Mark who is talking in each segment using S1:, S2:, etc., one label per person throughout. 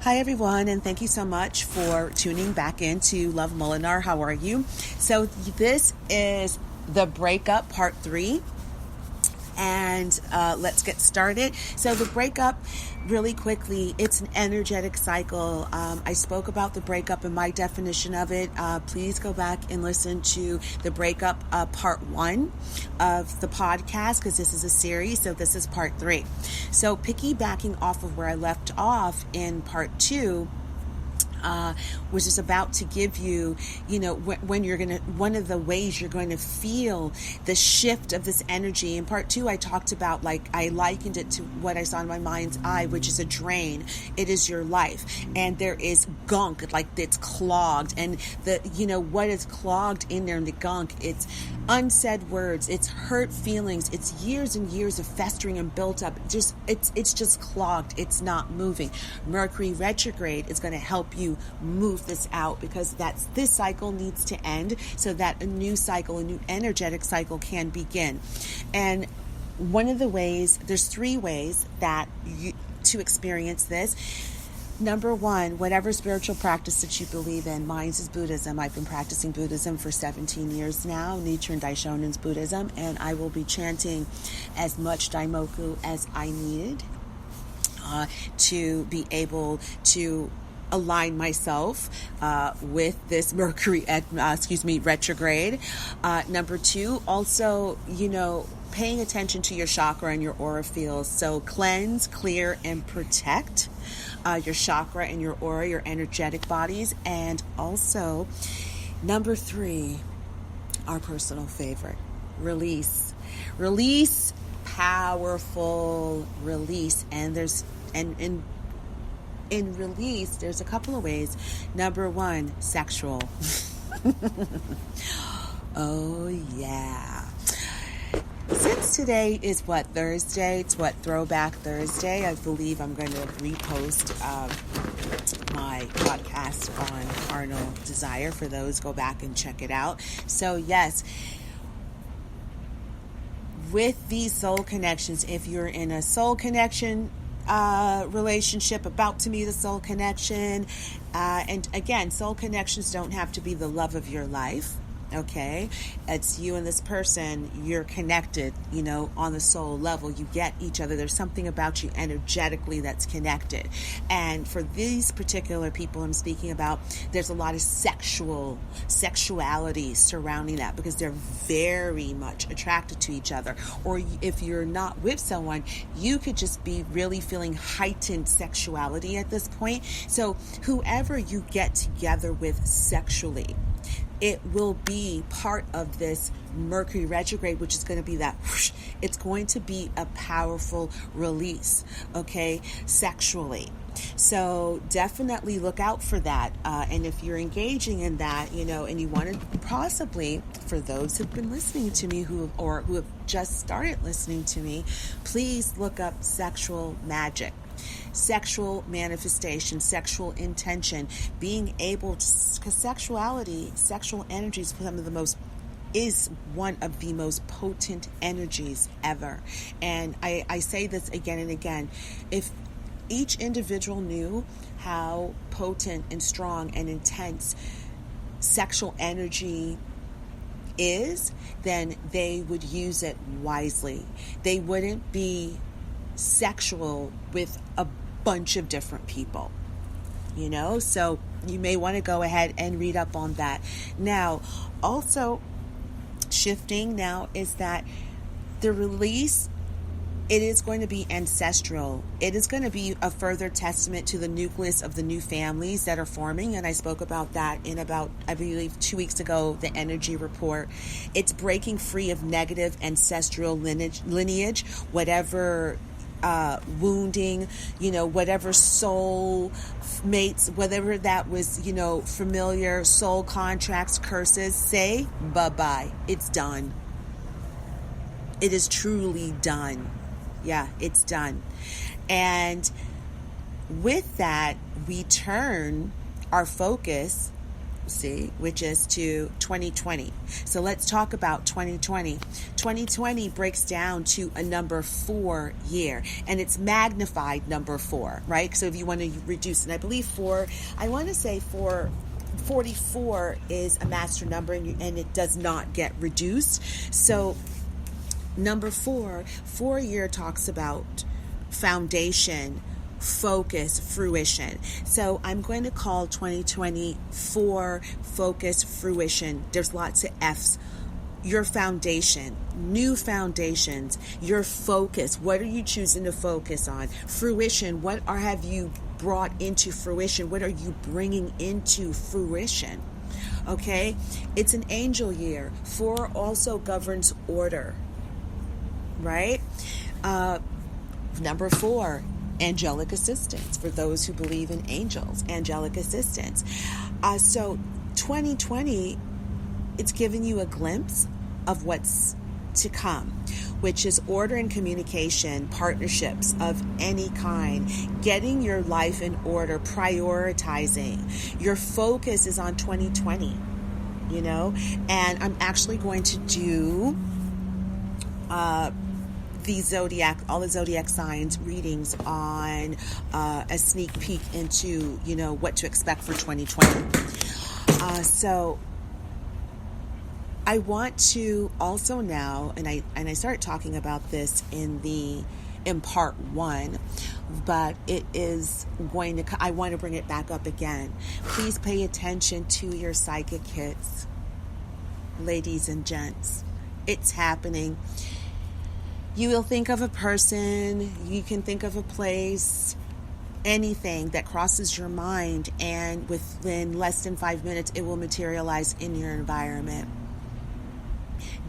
S1: Hi, everyone, and thank you so much for tuning back into Love Molinar. How are you? So this is the breakup part 3. And let's get started. So the breakup, really quickly, it's an energetic cycle. I spoke about the breakup and my definition of it. Please go back and listen to the breakup part 1 of the podcast, because this is a series. So this is part 3. So piggybacking off of where I left off in part 2, was just about to give you, when you're going to, one of the ways you're going to feel the shift of this energy. In part 2, I talked about, I likened it to what I saw in my mind's eye, which is a drain. It is your life. And there is gunk, it's clogged. And what is clogged in there in the gunk? It's unsaid words. It's hurt feelings. It's years and years of festering and built up. It's just clogged. It's not moving. Mercury Retrograde is going to help you move this out, because this cycle needs to end so that a new cycle, a new energetic cycle can begin. And one of the ways, there's 3 ways to experience this. Number 1, whatever spiritual practice that you believe in. Mine is Buddhism. I've been practicing Buddhism for 17 years now, Nichiren Daishonin's Buddhism, and I will be chanting as much Daimoku as I needed to be able to align myself with this Mercury retrograde. Number 2, also, paying attention to your chakra and your aura fields. So cleanse, clear, and protect your chakra and your aura, your energetic bodies. And also, number 3, our personal favorite, release. Release, powerful release. And in release, there's a couple of ways. Number 1, sexual. Oh, yeah. Since today is Thursday? It's Throwback Thursday. I believe I'm going to repost my podcast on Carnal Desire. For those, go back and check it out. So, yes, with these soul connections, if you're in a soul connection relationship, about to meet a soul connection, and again, soul connections don't have to be the love of your life. Okay, it's you and this person, you're connected, on the soul level. You get each other. There's something about you energetically that's connected. And for these particular people I'm speaking about, there's a lot of sexuality surrounding that, because they're very much attracted to each other. Or if you're not with someone, you could just be really feeling heightened sexuality at this point. So whoever you get together with sexually, it will be part of this Mercury retrograde, which is going to be that whoosh. It's going to be a powerful release, okay, sexually. So definitely look out for that. And if you're engaging in that, and you want to possibly, for those who've been listening to me who have just started listening to me, please look up sexual magic. Sexual manifestation, sexual intention, being able to, because sexuality, sexual energy is one of the most potent energies ever. And I say this again and again. If each individual knew how potent and strong and intense sexual energy is, then they would use it wisely. They wouldn't be sexual with a bunch of different people, so you may want to go ahead and read up on that. Now, also shifting now is that the release, it is going to be ancestral. It is going to be a further testament to the nucleus of the new families that are forming. And I spoke about that in about, I believe, 2 weeks ago, the energy report. It's breaking free of negative ancestral lineage, whatever wounding, whatever soul mates, whatever that was, familiar soul contracts, curses, say bye-bye. It's done. It is truly done. Yeah, it's done. And with that, we turn our focus see, which is to 2020. So let's talk about 2020. 2020 breaks down to a number 4 year, and it's magnified number 4, right? So if you want to reduce, and I believe 44 is a master number, and it does not get reduced. So number 4 year talks about foundation, focus, fruition. So I'm going to call 2024 focus, fruition. There's lots of F's. Your foundation, new foundations, your focus. What are you choosing to focus on? Fruition. What have you brought into fruition? What are you bringing into fruition? Okay. It's an angel year. 4 also governs order, right? Number 4, angelic assistance, for those who believe in angels, angelic assistance. So 2020, it's giving you a glimpse of what's to come, which is order and communication, partnerships of any kind, getting your life in order, prioritizing. Your focus is on 2020, and I'm actually going to do all the zodiac signs readings on a sneak peek into, what to expect for 2020. So I want to also now, and I started talking about this in part 1, but it is I want to bring it back up again. Please pay attention to your psychic hits, ladies and gents. It's happening. You will think of a person, you can think of a place, anything that crosses your mind, and within less than 5 minutes, it will materialize in your environment.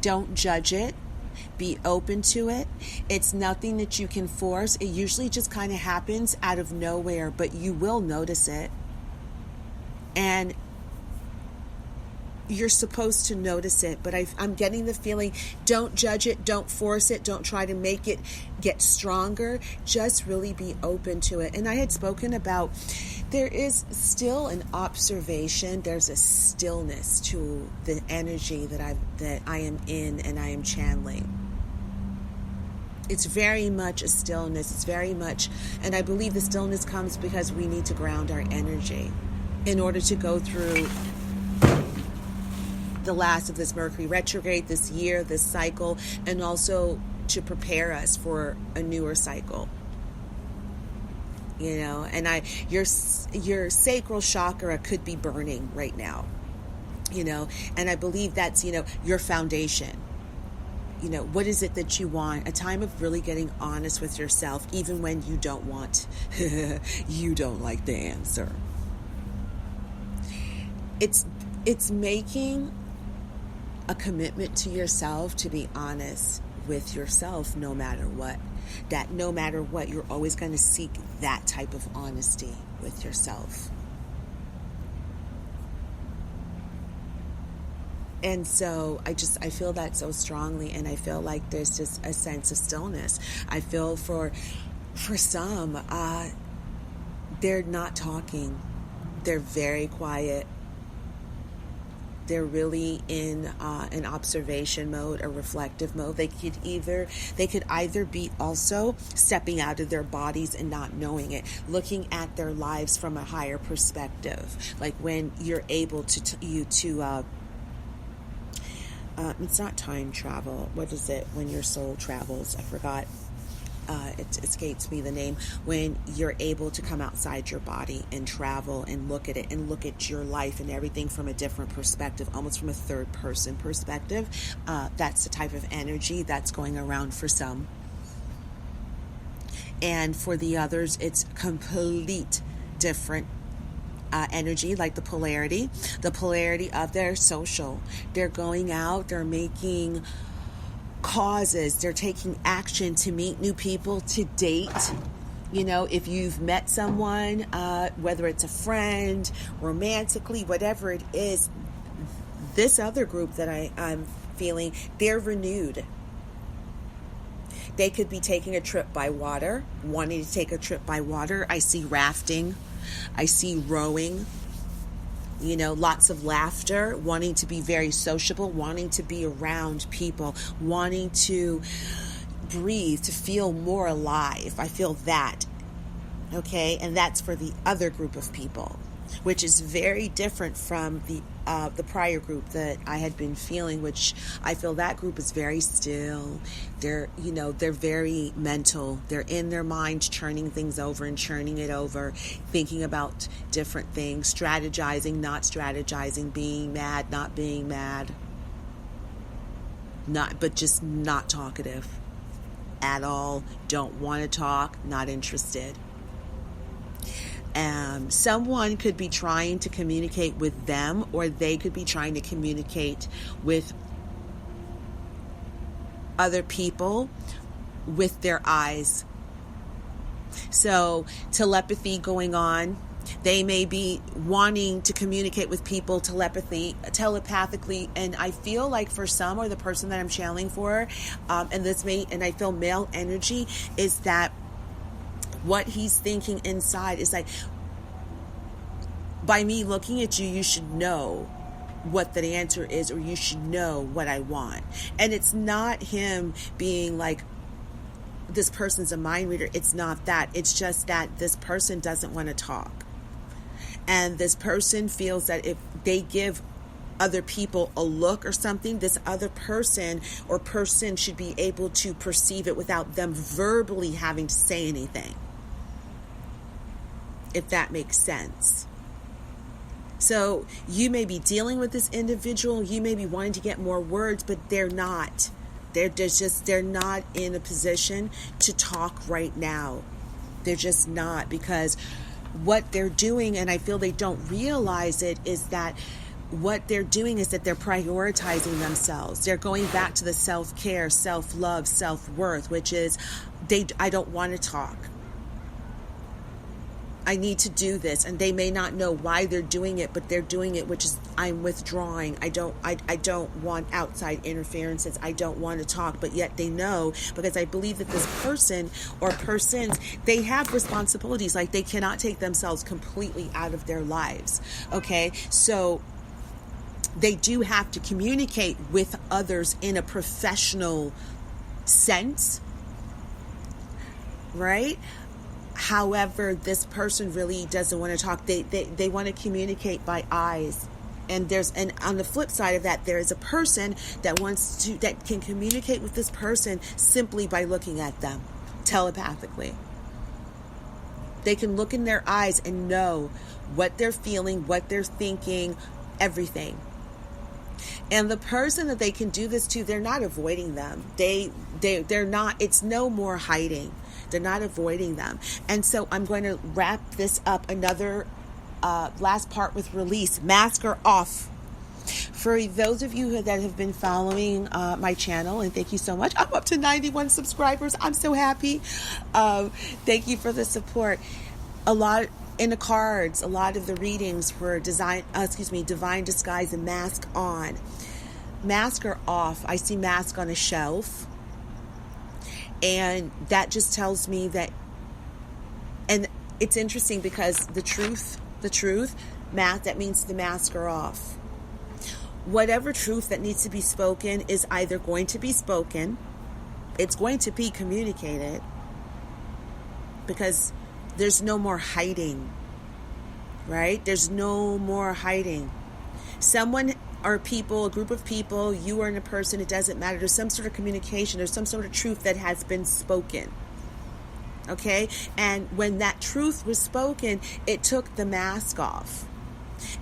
S1: Don't judge it. Be open to it. It's nothing that you can force. It usually just kind of happens out of nowhere, but you will notice it. And you're supposed to notice it, but I'm getting the feeling, don't judge it, don't force it, don't try to make it get stronger, just really be open to it. And I had spoken about, there is still an observation, there's a stillness to the energy that I am in and I am channeling. It's very much a stillness, it's very much, and I believe the stillness comes because we need to ground our energy in order to go through the last of this Mercury Retrograde, this year, this cycle, and also to prepare us for a newer cycle. And your sacral chakra could be burning right now, and I believe that's, your foundation. What is it that you want? A time of really getting honest with yourself, even when you don't want, you don't like the answer. It's making a commitment to yourself to be honest with yourself no matter what. That no matter what, you're always going to seek that type of honesty with yourself. And so I feel that so strongly, and I feel like there's just a sense of stillness. I feel for some, they're not talking. They're very quiet. They're really in an observation mode, a reflective mode. They could either be also stepping out of their bodies and not knowing it, looking at their lives from a higher perspective. Like when you're able to it's not time travel. What is it? When your soul travels? I forgot. It escapes me the name. When you're able to come outside your body and travel and look at it and look at your life and everything from a different perspective, almost from a third person perspective. That's the type of energy that's going around for some. And for the others, it's complete different energy, like the polarity of their social. They're going out, they're making causes, they're taking action to meet new people, to date. If you've met someone, whether it's a friend, romantically, whatever it is, this other group that I'm feeling, they're renewed. They could be taking a trip by water, wanting to take a trip by water. I see rafting. I see rowing. lots of laughter, wanting to be very sociable, wanting to be around people, wanting to breathe, to feel more alive. I feel that. Okay, and that's for the other group of people, which is very different from the prior group that I had been feeling, which I feel that group is very still. They're very mental. They're in their mind, churning things over and churning it over, thinking about different things, strategizing, not strategizing, being mad, not being mad, but just not talkative at all. Don't want to talk, not interested. Someone could be trying to communicate with them, or they could be trying to communicate with other people with their eyes. So telepathy going on. They may be wanting to communicate with people telepathically, and I feel like for some, or the person that I'm channeling for, and I feel male energy, is that what he's thinking inside is like, by me looking at you, you should know what the answer is, or you should know what I want. And it's not him being like, this person's a mind reader. It's not that. It's just that this person doesn't want to talk. And this person feels that if they give other people a look or something, this other person or person should be able to perceive it without them verbally having to say anything. If that makes sense. So you may be dealing with this individual, you may be wanting to get more words, but they're not. They're not in a position to talk right now. They're just not, because what they're doing, and I feel they don't realize it, is that what they're doing is that they're prioritizing themselves. They're going back to the self-care, self-love, self-worth, which is, I don't want to talk. I need to do this, and they may not know why they're doing it, but they're doing it, which is, I'm withdrawing. I don't want outside interferences. I don't want to talk, but yet they know, because I believe that this person or persons, they have responsibilities. Like, they cannot take themselves completely out of their lives. Okay, so they do have to communicate with others in a professional sense, right? However, this person really doesn't want to talk. They want to communicate by eyes. And on the flip side of that, there is a person that can communicate with this person simply by looking at them telepathically. They can look in their eyes and know what they're feeling, what they're thinking, everything. And the person that they can do this to, they're not avoiding them. They're not, it's no more hiding. They're not avoiding them. And so I'm going to wrap this up. Another last part with release. Mask are off. For those of you that have been following my channel, and thank you so much. I'm up to 91 subscribers. I'm so happy. Thank you for the support. A lot in the cards, a lot of the readings were divine disguise and mask on. Mask are off. I see mask on a shelf. And that just tells me that, and it's interesting because the truth, that means the masks are off. Whatever truth that needs to be spoken is either going to be spoken, it's going to be communicated, because there's no more hiding, right? There's no more hiding. Someone or people, a group of people, you or a person, it doesn't matter. There's some sort of communication. There's some sort of truth that has been spoken. Okay? And when that truth was spoken, it took the mask off.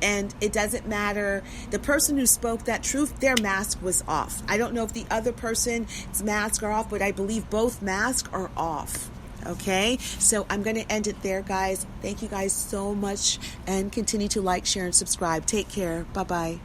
S1: And it doesn't matter. The person who spoke that truth, their mask was off. I don't know if the other person's mask are off, but I believe both masks are off. Okay, so I'm going to end it there, guys. Thank you guys so much, and continue to like, share, and subscribe. Take care. Bye-bye.